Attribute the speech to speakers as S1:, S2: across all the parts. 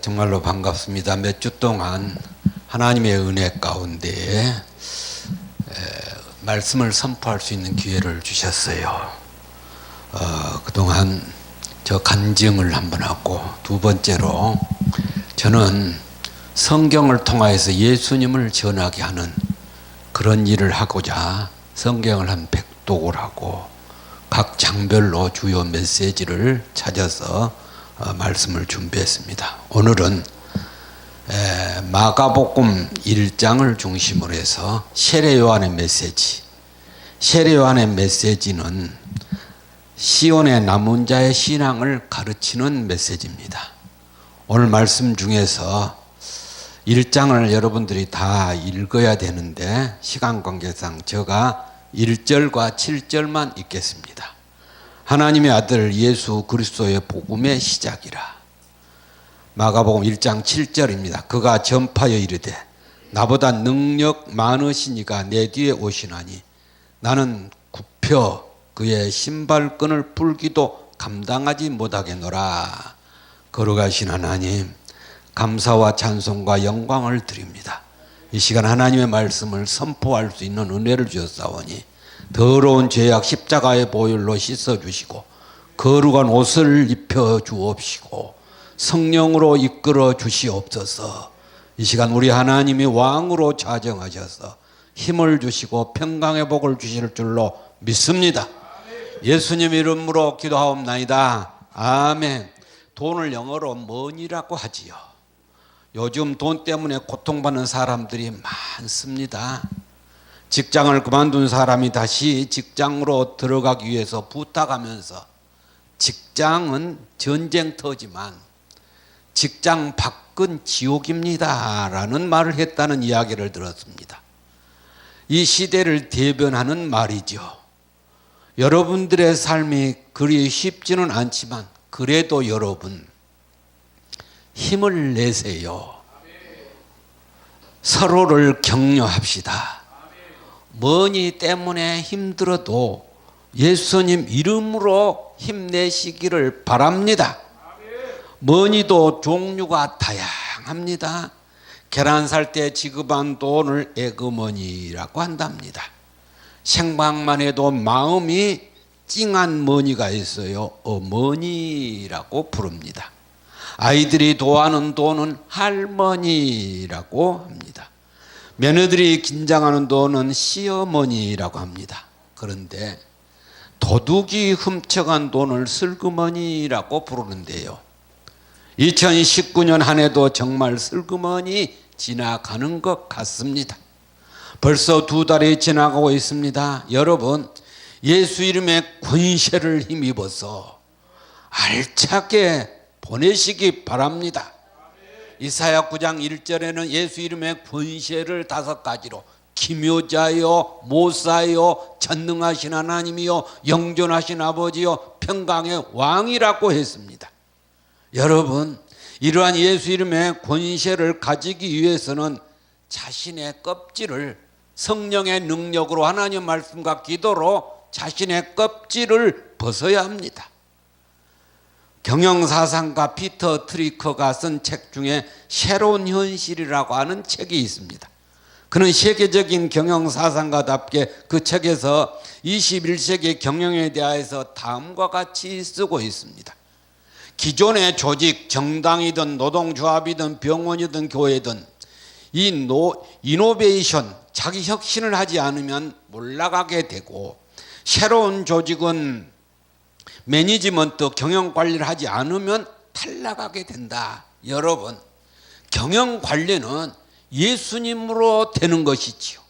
S1: 정말로 반갑습니다. 몇 주 동안 하나님의 은혜 가운데 말씀을 선포할 수 있는 기회를 주셨어요. 그동안 저 간증을 한번 하고, 두 번째로 저는 성경을 통하여서 예수님을 전하게 하는 그런 일을 하고자 성경을 한 100독을 하고 각 장별로 주요 메시지를 찾아서 말씀을 준비했습니다. 오늘은 마가복음 1장을 중심으로 해서 세례 요한의 메시지, 세례 요한의 메시지는 시온의 남은 자의 신앙을 가르치는 메시지입니다. 오늘 말씀 중에서 1장을 여러분들이 다 읽어야 되는데 시간 관계상 제가 1절과 7절만 읽겠습니다. 하나님의 아들 예수 그리스도의 복음의 시작이라. 마가복음 1장 7절입니다. 그가 전파하여 이르되 나보다 능력 많으시니가 내 뒤에 오시나니 나는 굽혀 그의 신발끈을 풀기도 감당하지 못하겠노라. 거룩하신 하나님, 감사와 찬송과 영광을 드립니다. 이 시간 하나님의 말씀을 선포할 수 있는 은혜를 주셨사오니 더러운 죄악 십자가의 보혈로 씻어주시고 거룩한 옷을 입혀주옵시고 성령으로 이끌어 주시옵소서. 이 시간 우리 하나님이 왕으로 자정하셔서 힘을 주시고 평강의 복을 주실 줄로 믿습니다. 예수님 이름으로 기도하옵나이다. 아멘. 돈을 영어로 money라고 하지요. 요즘 돈 때문에 고통받는 사람들이 많습니다. 직장을 그만둔 사람이 다시 직장으로 들어가기 위해서 부탁하면서 직장은 전쟁터지만 직장 밖은 지옥입니다 라는 말을 했다는 이야기를 들었습니다. 이 시대를 대변하는 말이죠. 여러분들의 삶이 그리 쉽지는 않지만 그래도 여러분 힘을 내세요. 서로를 격려합시다. 머니 때문에 힘들어도 예수님 이름으로 힘내시기를 바랍니다. 머니도 종류가 다양합니다. 계란 살 때 지급한 돈을 에그머니라고 한답니다. 생방만 해도 마음이 찡한 머니가 있어요. 어머니라고 부릅니다. 아이들이 도와하는 돈은 할머니라고 합니다. 며느들이 긴장하는 돈은 시어머니라고 합니다. 그런데 도둑이 훔쳐간 돈을 슬그머니라고 부르는데요. 2019년 한 해도 정말 슬그머니 지나가는 것 같습니다. 벌써 2달이 지나가고 있습니다. 여러분, 예수 이름의 권세를 힘입어서 알차게 보내시기 바랍니다. 이사야 9장 1절에는 예수 이름의 권세를 5가지로 기묘자요, 모사요, 전능하신 하나님이요, 영존하신 아버지요, 평강의 왕이라고 했습니다. 여러분, 이러한 예수 이름의 권세를 가지기 위해서는 자신의 껍질을 성령의 능력으로 하나님 말씀과 기도로 자신의 껍질을 벗어야 합니다. 경영사상가 피터 트리커가 쓴 책 중에 새로운 현실이라고 하는 책이 있습니다. 그는 세계적인 경영사상가답게 그 책에서 21세기 경영에 대해서 다음과 같이 쓰고 있습니다. 기존의 조직, 정당이든 노동조합이든 병원이든 교회든 이 이노베이션, 자기 혁신을 하지 않으면 몰락하게 되고, 새로운 조직은 매니지먼트, 경영관리를 하지 않으면 탈락하게 된다. 여러분, 경영관리는 예수님으로 되는 것이지요.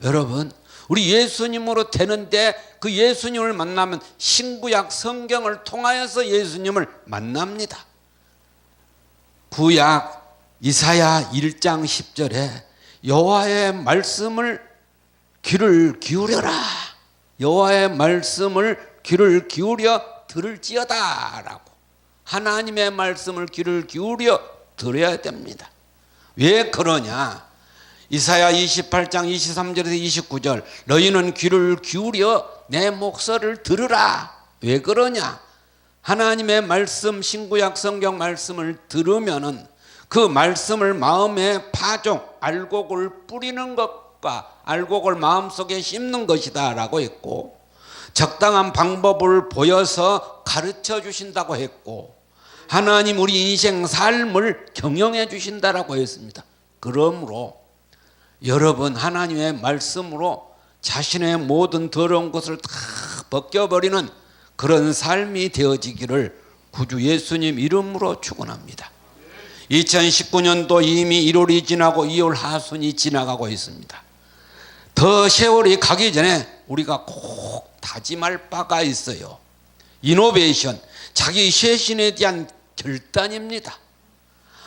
S1: 여러분, 우리 예수님으로 되는데 그 예수님을 만나면 신구약 성경을 통하여서 예수님을 만납니다. 구약 이사야 1장 10절에 여호와의 말씀을 귀를 기울여라. 여호와의 말씀을 귀를 기울여 들을지어다 라고, 하나님의 말씀을 귀를 기울여 들어야 됩니다. 왜 그러냐? 이사야 28장 23절에서 29절, 너희는 귀를 기울여 내 목소리를 들으라. 왜 그러냐? 하나님의 말씀, 신구약 성경 말씀을 들으면은 그 말씀을 마음에 파종, 알곡을 뿌리는 것과 알곡을 마음속에 심는 것이다 라고 했고, 적당한 방법을 보여서 가르쳐 주신다고 했고, 하나님 우리 인생 삶을 경영해 주신다라고 했습니다. 그러므로 여러분, 하나님의 말씀으로 자신의 모든 더러운 것을 다 벗겨버리는 그런 삶이 되어지기를 구주 예수님 이름으로 축원합니다. 2019년도 이미 1월이 지나고 2월 하순이 지나가고 있습니다. 더 세월이 가기 전에 우리가 꼭 다짐할 바가 있어요. 이노베이션, 자기 쇄신에 대한 결단입니다.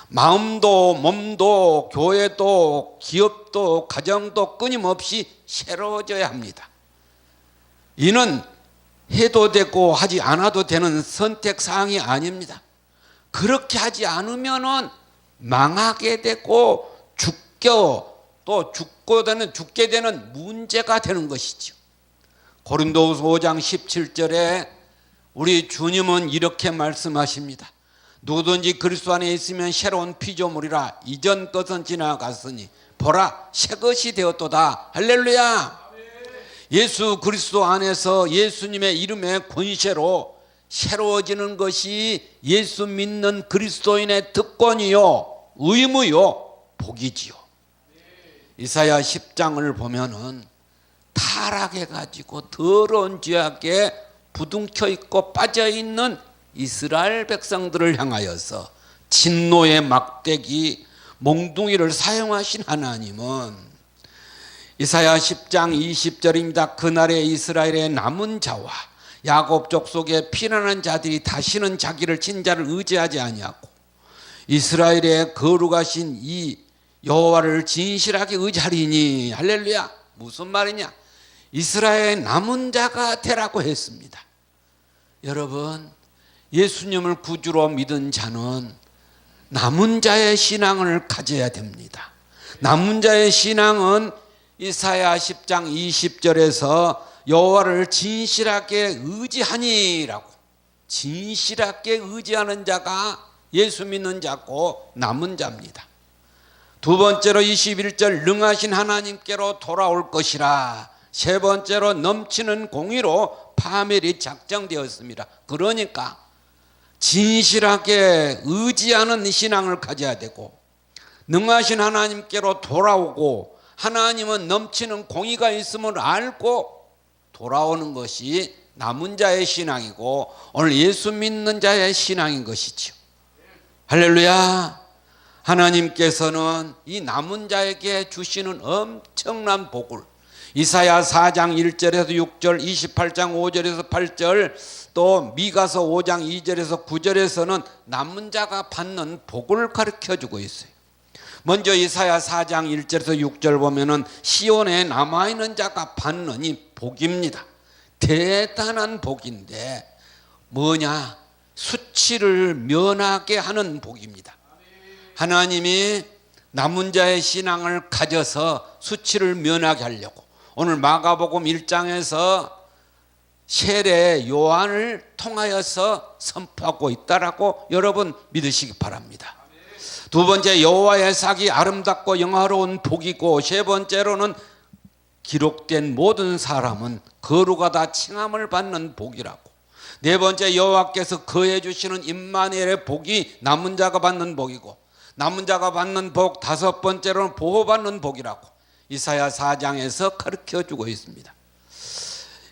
S1: 마음도 몸도 교회도 기업도 가정도 끊임없이 새로워져야 합니다. 이는 해도 되고 하지 않아도 되는 선택사항이 아닙니다. 그렇게 하지 않으면은 망하게 되고 죽게 되는 문제가 되는 것이죠. 고린도후서 5장 17절에 우리 주님은 이렇게 말씀하십니다. 누구든지 그리스도 안에 있으면 새로운 피조물이라, 이전 것은 지나갔으니 보라 새 것이 되었도다. 할렐루야. 예수 그리스도 안에서 예수님의 이름의 권세로 새로워지는 것이 예수 믿는 그리스도인의 특권이요, 의무요, 복이지요. 이사야 10장을 보면은 타락해가지고 더러운 죄악에 부둥켜 있고 빠져있는 이스라엘 백성들을 향하여서 진노의 막대기 몽둥이를 사용하신 하나님은 이사야 10장 20절입니다. 그날에 이스라엘의 남은 자와 야곱 족속에 피난한 자들이 다시는 자기를 친자를 의지하지 아니하고 이스라엘의 거룩하신 이 여호와를 진실하게 의지하리니. 할렐루야. 무슨 말이냐? 이스라엘의 남은 자가 되라고 했습니다. 여러분, 예수님을 구주로 믿은 자는 남은 자의 신앙을 가져야 됩니다. 남은 자의 신앙은 이사야 10장 20절에서 여호와를 진실하게 의지하니라고, 진실하게 의지하는 자가 예수 믿는 자고 남은 자입니다. 두 번째로 21절 능하신 하나님께로 돌아올 것이라. 세 번째로 넘치는 공의로 파멸이 작정되었습니다. 그러니까 진실하게 의지하는 신앙을 가져야 되고, 능하신 하나님께로 돌아오고, 하나님은 넘치는 공의가 있음을 알고 돌아오는 것이 남은 자의 신앙이고 오늘 예수 믿는 자의 신앙인 것이죠. 할렐루야. 하나님께서는 이 남은 자에게 주시는 엄청난 복을 이사야 4장 1절에서 6절, 28장 5절에서 8절, 또 미가서 5장 2절에서 9절에서는 남은 자가 받는 복을 가르쳐주고 있어요. 먼저 이사야 4장 1절에서 6절 보면은 시온에 남아있는 자가 받는 이 복입니다. 대단한 복인데 뭐냐? 수치를 면하게 하는 복입니다. 하나님이 남은 자의 신앙을 가져서 수치를 면하게 하려고 오늘 마가복음 1장에서 세례 요한을 통하여서 선포하고 있다라고 여러분 믿으시기 바랍니다. 두 번째, 여호와의 삭이 아름답고 영화로운 복이고, 세 번째로는 기록된 모든 사람은 거룩하다 칭함을 받는 복이라고. 네 번째, 여호와께서 거해 주시는 임마누엘의 복이 남은 자가 받는 복이고, 남은 자가 받는 복 다섯 번째로는 보호받는 복이라고 이사야 4장에서 가르쳐주고 있습니다.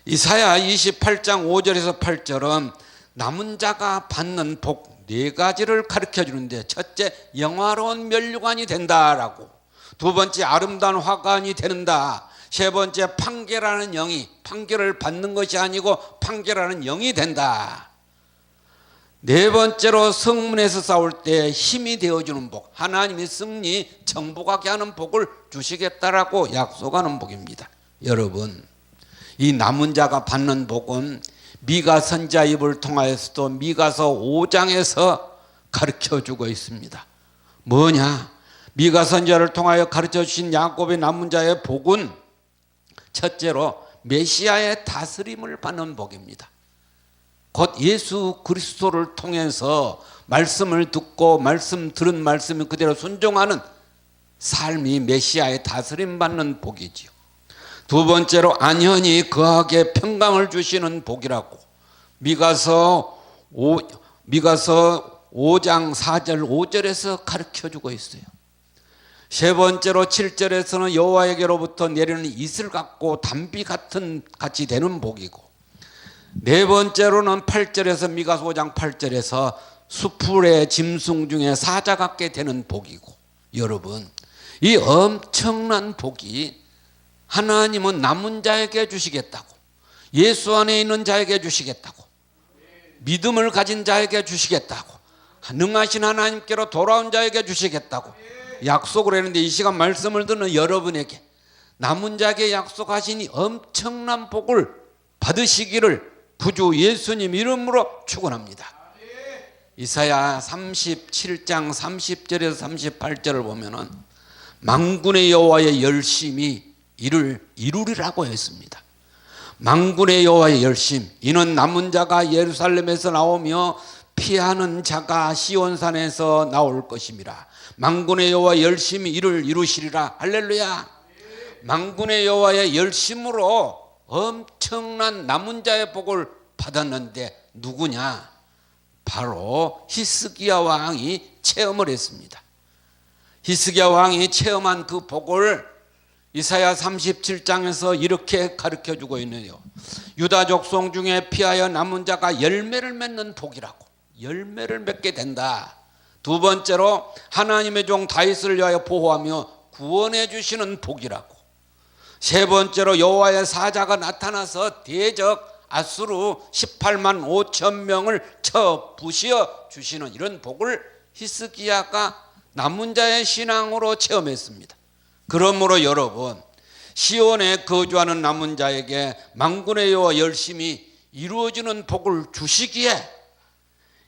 S1: 이사야 28장 5절에서 8절은 남은 자가 받는 복 네 가지를 가르쳐 주는데, 첫째, 영화로운 면류관이 된다라고. 두 번째, 아름다운 화관이 된다. 세 번째, 판결하는 영이, 판결을 받는 것이 아니고 판결하는 영이 된다. 네 번째로, 성문에서 싸울 때 힘이 되어주는 복, 하나님이 승리 정복하게 하는 복을 주시겠다라고 약속하는 복입니다. 여러분, 이 남은 자가 받는 복은 미가 선지자 입을 통하여서도 미가서 5장에서 가르쳐주고 있습니다. 뭐냐? 미가 선지자를 통하여 가르쳐 주신 야곱의 남은 자의 복은 첫째로 메시아의 다스림을 받는 복입니다. 곧 예수 그리스도를 통해서 말씀을 듣고 들은 말씀을 그대로 순종하는 삶이 메시아의 다스림 받는 복이지요. 두 번째로 안현이 그에게 평강을 주시는 복이라고 미가서 5장 4절 5절에서 가르쳐주고 있어요. 세 번째로 7절에서는 여호와에게로부터 내리는 이슬 같고 담비 같이 되는 복이고, 네 번째로는 8절에서 미가서 5장 8절에서 수풀의 짐승 중에 사자 같게 되는 복이고, 여러분 이 엄청난 복이 하나님은 남은 자에게 주시겠다고, 예수 안에 있는 자에게 주시겠다고, 믿음을 가진 자에게 주시겠다고, 능하신 하나님께로 돌아온 자에게 주시겠다고 약속을 했는데, 이 시간 말씀을 듣는 여러분에게 남은 자에게 약속하시니 엄청난 복을 받으시기를 구주 예수님 이름으로 축원합니다. 이사야 37장 30절에서 38절을 보면은 만군의 여호와의 열심이 이를 이루리라고 했습니다. 만군의 여호와의 열심, 이는 남은 자가 예루살렘에서 나오며 피하는 자가 시온산에서 나올 것임이라. 만군의 여호와의 열심이 이를 이루시리라. 할렐루야. 만군의 여호와의 열심으로 엄청난 남은 자의 복을 받았는데 누구냐? 바로 히스기야 왕이 체험을 했습니다. 히스기야 왕이 체험한 그 복을 이사야 37장에서 이렇게 가르쳐주고 있네요. 유다 족속 중에 피하여 남은 자가 열매를 맺는 복이라고, 열매를 맺게 된다. 두 번째로 하나님의 종 다윗을 위하여 보호하며 구원해 주시는 복이라고, 세 번째로 여호와의 사자가 나타나서 대적 아수르 18만 5천 명을 쳐 부시어 주시는 이런 복을 히스기야가 남은 자의 신앙으로 체험했습니다. 그러므로 여러분, 시온에 거주하는 남은 자에게 만군의 여호와 열심히 이루어지는 복을 주시기에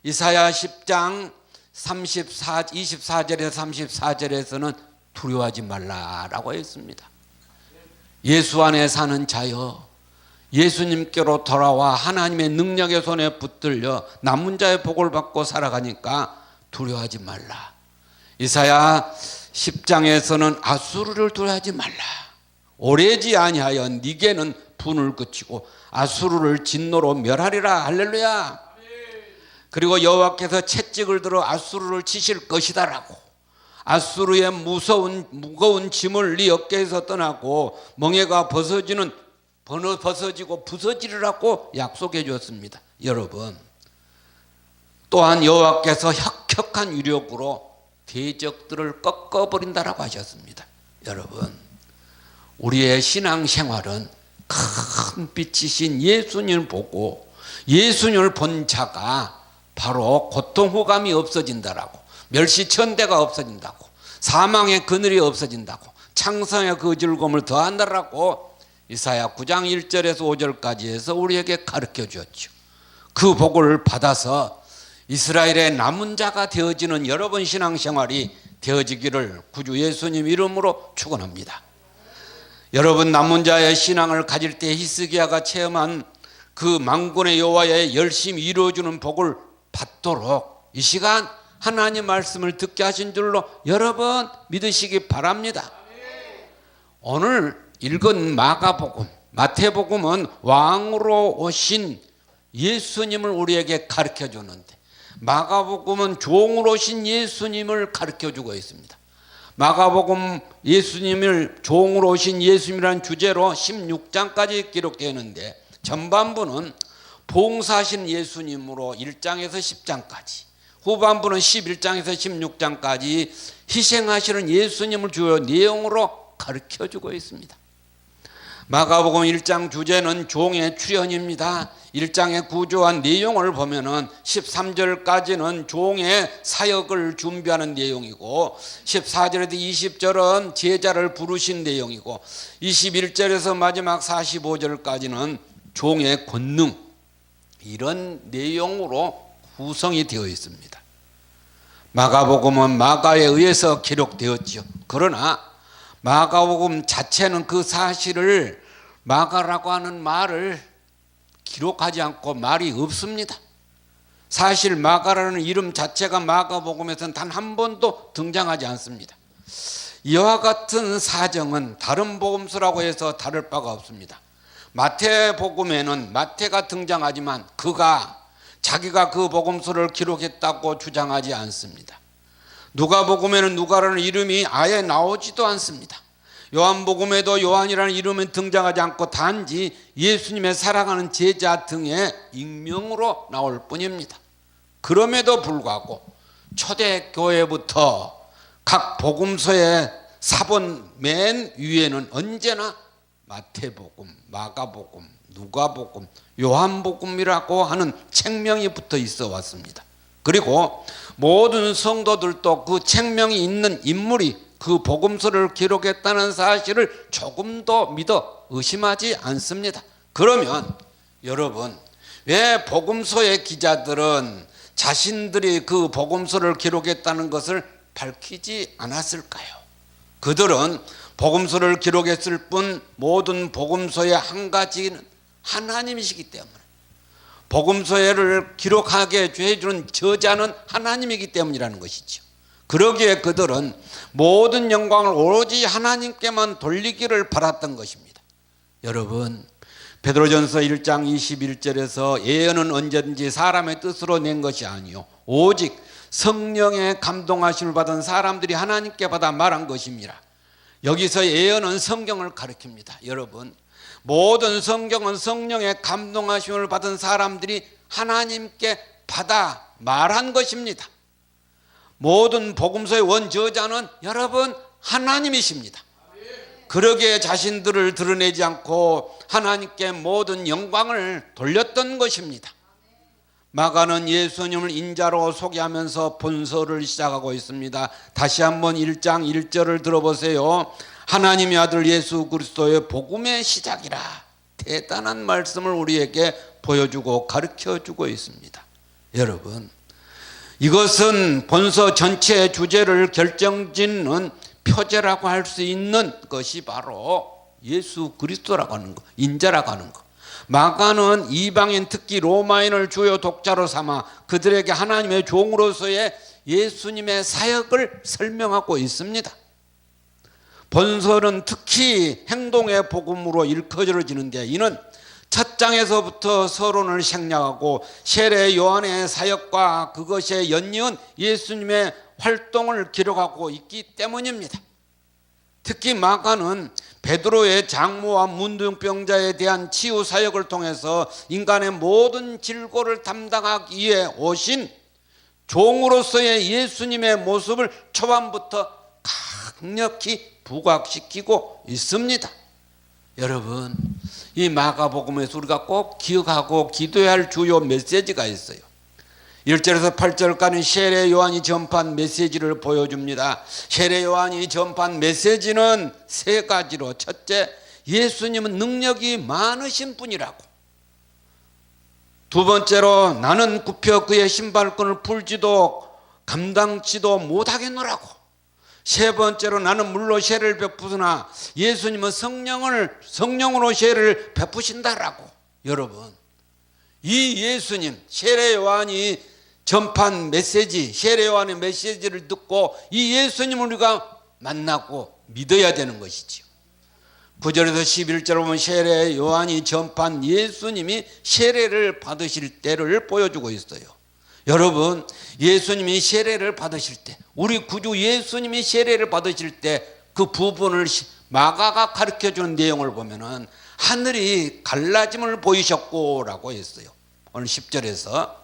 S1: 이사야 10장 24절에서 34절에서는 두려워하지 말라라고 했습니다. 예수 안에 사는 자여, 예수님께로 돌아와 하나님의 능력의 손에 붙들려 남은 자의 복을 받고 살아가니까 두려워하지 말라. 이사야 10장에서는 아수르를 두려워하지 말라. 오래지 아니하여 네게는 분을 그치고 아수르를 진노로 멸하리라. 할렐루야. 그리고 여호와께서 채찍을 들어 아수르를 치실 것이다라고, 아수르의 무거운 짐을 네 어깨에서 떠나고 멍에가 벗어지고 부서지리라고 약속해 주었습니다. 여러분, 또한 여호와께서 혁혁한 유력으로 대적들을 꺾어버린다라고 하셨습니다. 여러분, 우리의 신앙생활은 큰 빛이신 예수님을 보고 예수님을 본 자가 바로 고통후감이 없어진다라고, 멸시천대가 없어진다고, 사망의 그늘이 없어진다고, 창성의 그 즐거움을 더한다라고 이사야 9장 1절에서 5절까지 해서 우리에게 가르쳐 주었죠. 그 복을 받아서 이스라엘의 남은 자가 되어지는 여러분 신앙생활이 되어지기를 구주 예수님 이름으로 축원합니다. 여러분, 남은 자의 신앙을 가질 때 히스기야가 체험한 그 만군의 여호와의 열심히 이루어주는 복을 받도록 이 시간 하나님 말씀을 듣게 하신 줄로 여러분 믿으시기 바랍니다. 오늘 읽은 마가복음, 마태복음은 왕으로 오신 예수님을 우리에게 가르쳐 주는데, 마가복음은 종으로 오신 예수님을 가르쳐 주고 있습니다. 마가복음 예수님을 종으로 오신 예수님이라는 주제로 16장까지 기록되어 있는데, 전반부는 봉사하신 예수님으로 1장에서 10장까지, 후반부는 11장에서 16장까지 희생하시는 예수님을 주요 내용으로 가르쳐 주고 있습니다. 마가복음 1장 주제는 종의 출현입니다. 1장의 구조한 내용을 보면은 13절까지는 종의 사역을 준비하는 내용이고, 14절에서 20절은 제자를 부르신 내용이고, 21절에서 마지막 45절까지는 종의 권능, 이런 내용으로 구성이 되어 있습니다. 마가복음은 마가에 의해서 기록되었죠. 그러나 마가복음 자체는 그 사실을, 마가라고 하는 말을 기록하지 않고 말이 없습니다. 사실 마가라는 이름 자체가 마가복음에서는 단 한 번도 등장하지 않습니다. 이와 같은 사정은 다른 복음서라고 해서 다를 바가 없습니다. 마태복음에는 마태가 등장하지만 자기가 그 복음서를 기록했다고 주장하지 않습니다. 누가복음에는 누가라는 이름이 아예 나오지도 않습니다. 요한복음에도 요한이라는 이름은 등장하지 않고 단지 예수님의 사랑하는 제자 등의 익명으로 나올 뿐입니다. 그럼에도 불구하고 초대교회부터 각 복음서의 사본 맨 위에는 언제나 마태복음, 마가복음, 누가복음, 요한복음이라고 하는 책명이 붙어 있어 왔습니다. 그리고 모든 성도들도 그 책명이 있는 인물이 그 복음서를 기록했다는 사실을 조금도 믿어 의심하지 않습니다. 그러면 여러분, 왜 복음서의 기자들은 자신들이 그 복음서를 기록했다는 것을 밝히지 않았을까요? 그들은 복음서를 기록했을 뿐 모든 복음서의 한 가지는 하나님이시기 때문에, 복음서를 기록하게 해주는 저자는 하나님이기 때문이라는 것이죠. 그러기에 그들은 모든 영광을 오로지 하나님께만 돌리기를 바랐던 것입니다. 여러분, 베드로전서 1장 21절에서 예언은 언제든지 사람의 뜻으로 낸 것이 아니요 오직 성령의 감동하심을 받은 사람들이 하나님께 받아 말한 것입니다. 여기서 예언은 성경을 가리킵니다. 여러분, 모든 성경은 성령의 감동하심을 받은 사람들이 하나님께 받아 말한 것입니다. 모든 복음서의 원저자는 여러분 하나님이십니다. 그러기에 자신들을 드러내지 않고 하나님께 모든 영광을 돌렸던 것입니다. 마가는 예수님을 인자로 소개하면서 본서를 시작하고 있습니다. 다시 한번 1장 1절을 들어보세요. 하나님의 아들 예수 그리스도의 복음의 시작이라. 대단한 말씀을 우리에게 보여주고 가르쳐주고 있습니다. 여러분, 이것은 본서 전체의 주제를 결정짓는 표제라고 할 수 있는 것이 바로 예수 그리스도라고 하는 것, 인자라고 하는 것. 마가는 이방인 특히 로마인을 주요 독자로 삼아 그들에게 하나님의 종으로서의 예수님의 사역을 설명하고 있습니다. 본서는 특히 행동의 복음으로 일컬어지는데 이는 첫 장에서부터 서론을 생략하고 세례 요한의 사역과 그것에 연이은 예수님의 활동을 기록하고 있기 때문입니다. 특히 마가는 베드로의 장모와 문둥병자에 대한 치유 사역을 통해서 인간의 모든 질고를 담당하기 위해 오신 종으로서의 예수님의 모습을 초반부터 강력히 부각시키고 있습니다. 여러분, 이 마가복음에서 우리가 꼭 기억하고 기도해야 할 주요 메시지가 있어요. 1절에서 8절까지는 세례 요한이 전파한 메시지를 보여줍니다. 세례 요한이 전파한 메시지는 세 가지로, 첫째, 예수님은 능력이 많으신 분이라고. 두 번째로, 나는 굽혀 그의 신발끈을 풀지도 감당치도 못하겠노라고. 세 번째로, 나는 물로 세례를 베푸으나 예수님은 성령으로 세례를 베푸신다라고. 여러분, 이 예수님, 세례 요한이 전파한 메시지, 세례 요한의 메시지를 듣고 이 예수님을 우리가 만나고 믿어야 되는 것이지요. 9절에서 11절 보면 세례 요한이 전파한 예수님이 세례를 받으실 때를 보여주고 있어요. 여러분, 예수님이 세례를 받으실 때, 우리 구주 예수님이 세례를 받으실 때 그 부분을 마가가 가르쳐주는 내용을 보면은 하늘이 갈라짐을 보이셨고 라고 했어요. 오늘 10절에서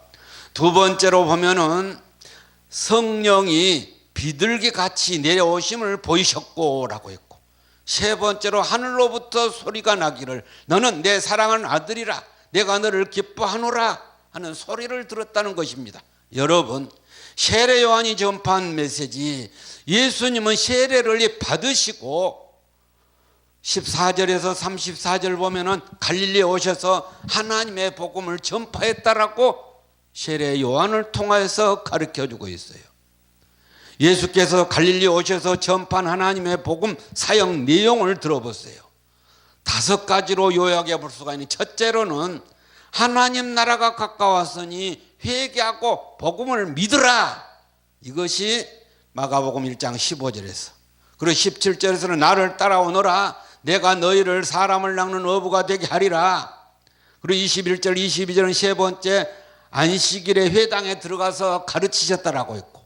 S1: 두 번째로 보면은 성령이 비둘기 같이 내려오심을 보이셨고 라고 했고, 세 번째로 하늘로부터 소리가 나기를 너는 내 사랑하는 아들이라 내가 너를 기뻐하노라 하는 소리를 들었다는 것입니다. 여러분, 세례 요한이 전파한 메시지, 예수님은 세례를 받으시고 14절에서 34절 보면은 갈릴리에 오셔서 하나님의 복음을 전파했다라고 세례 요한을 통해서 가르쳐주고 있어요. 예수께서 갈릴리에 오셔서 전파한 하나님의 복음 사역 내용을 들어보세요. 5가지로 요약해 볼 수가 있는, 첫째로는 하나님 나라가 가까웠으니 회개하고 복음을 믿으라. 이것이 마가복음 1장 15절에서, 그리고 17절에서는 나를 따라오너라 내가 너희를 사람을 낚는 어부가 되게 하리라. 그리고 21절 22절은 세 번째 안식일에 회당에 들어가서 가르치셨다라고 했고,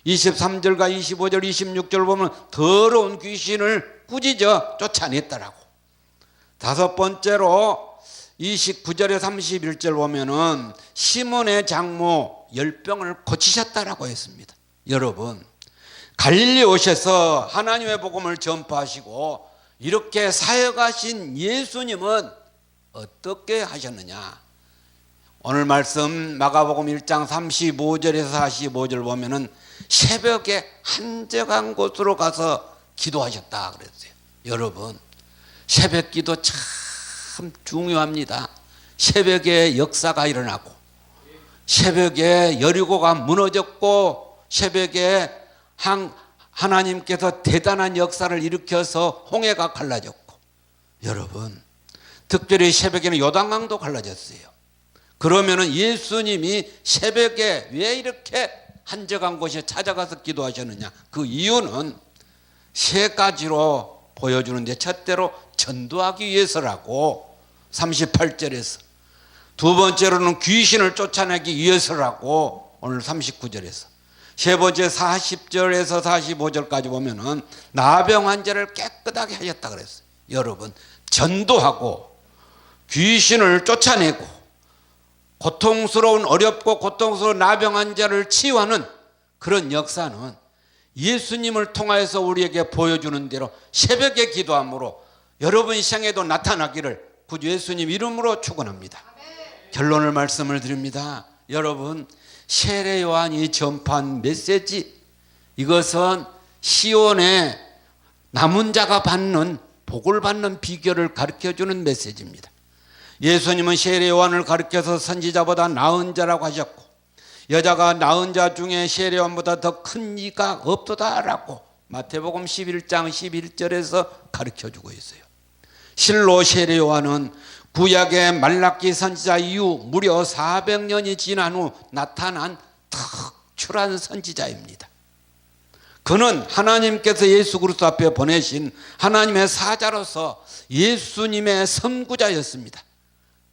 S1: 23절과 25절 26절 보면 더러운 귀신을 꾸짖어 쫓아냈다라고. 다섯 번째로 29절에 31절 보면은 시몬의 장모 열병을 고치셨다라고 했습니다. 여러분, 갈릴리 오셔서 하나님의 복음을 전파하시고 이렇게 사역하신 예수님은 어떻게 하셨느냐? 오늘 말씀 마가복음 1장 35절에서 45절 보면은 새벽에 한적한 곳으로 가서 기도하셨다 그랬어요. 여러분, 새벽 기도 참 중요합니다. 새벽에 역사가 일어나고, 새벽에 여리고가 무너졌고, 새벽에 하나님께서 대단한 역사를 일으켜서 홍해가 갈라졌고, 여러분, 특별히 새벽에는 요단강도 갈라졌어요. 그러면은 예수님이 새벽에 왜 이렇게 한적한 곳에 찾아가서 기도하셨느냐? 그 이유는 세 가지로 보여주는데, 첫째로 전도하기 위해서라고 38절에서, 두 번째로는 귀신을 쫓아내기 위해서라고 오늘 39절에서, 세 번째 40절에서 45절까지 보면은 나병 환자를 깨끗하게 하셨다 그랬어요. 여러분, 전도하고 귀신을 쫓아내고 고통스러운, 어렵고 고통스러운 나병 환자를 치유하는 그런 역사는 예수님을 통하여서 우리에게 보여주는 대로 새벽에 기도함으로 여러분 생에도 나타나기를 구주 예수님 이름으로 축원합니다. 결론을 말씀을 드립니다. 여러분, 세례 요한이 전파한 메시지, 이것은 시온의 남은 자가 받는, 복을 받는 비결을 가르쳐주는 메시지입니다. 예수님은 세례 요한을 가르쳐서 선지자보다 나은 자라고 하셨고, 여자가 낳은 자 중에 세례 요한보다 더 큰 이가 없도다라고 마태복음 11장 11절에서 가르쳐주고 있어요. 실로 세례 요한은 구약의 말라기 선지자 이후 무려 400년이 지난 후 나타난 특출한 선지자입니다. 그는 하나님께서 예수 그리스도 앞에 보내신 하나님의 사자로서 예수님의 선구자였습니다.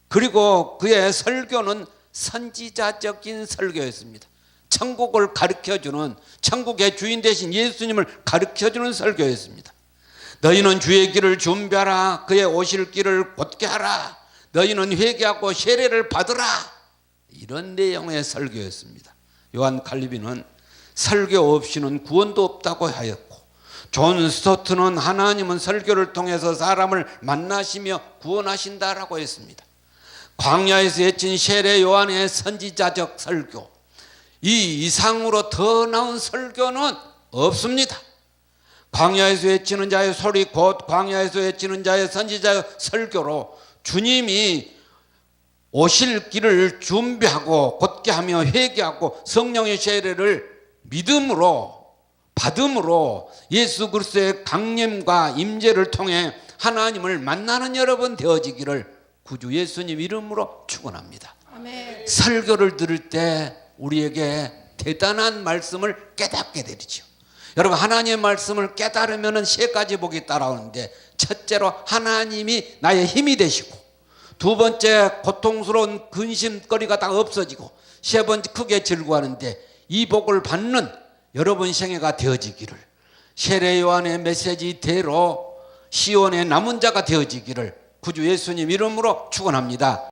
S1: 그리고 그의 설교는 선지자적인 설교였습니다. 천국을 가르쳐주는, 천국의 주인 되신 예수님을 가르쳐주는 설교였습니다. 너희는 주의 길을 준비하라. 그의 오실 길을 곧게 하라. 너희는 회개하고 세례를 받으라. 이런 내용의 설교였습니다. 요한 칼빈은 설교 없이는 구원도 없다고 하였고, 존 스토트는 하나님은 설교를 통해서 사람을 만나시며 구원하신다라고 했습니다. 광야에서 외친 세례 요한의 선지자적 설교, 이 이상으로 더 나은 설교는 없습니다. 광야에서 외치는 자의 소리, 곧 광야에서 외치는 자의 선지자의 설교로 주님이 오실 길을 준비하고 곧게 하며 회개하고 성령의 세례를 믿음으로 받음으로 예수 그리스도의 강림과 임재를 통해 하나님을 만나는 여러분 되어지기를 구주 예수님 이름으로 축원합니다. 아멘. 설교를 들을 때 우리에게 대단한 말씀을 깨닫게 되죠. 여러분, 하나님의 말씀을 깨달으면 세 가지 복이 따라오는데, 첫째로 하나님이 나의 힘이 되시고, 두 번째 고통스러운 근심거리가 다 없어지고, 세 번째 크게 즐거워하는데, 이 복을 받는 여러분 생애가 되어지기를, 세례 요한의 메시지대로 시온의 남은 자가 되어지기를 구주 예수님 이름으로 축원합니다.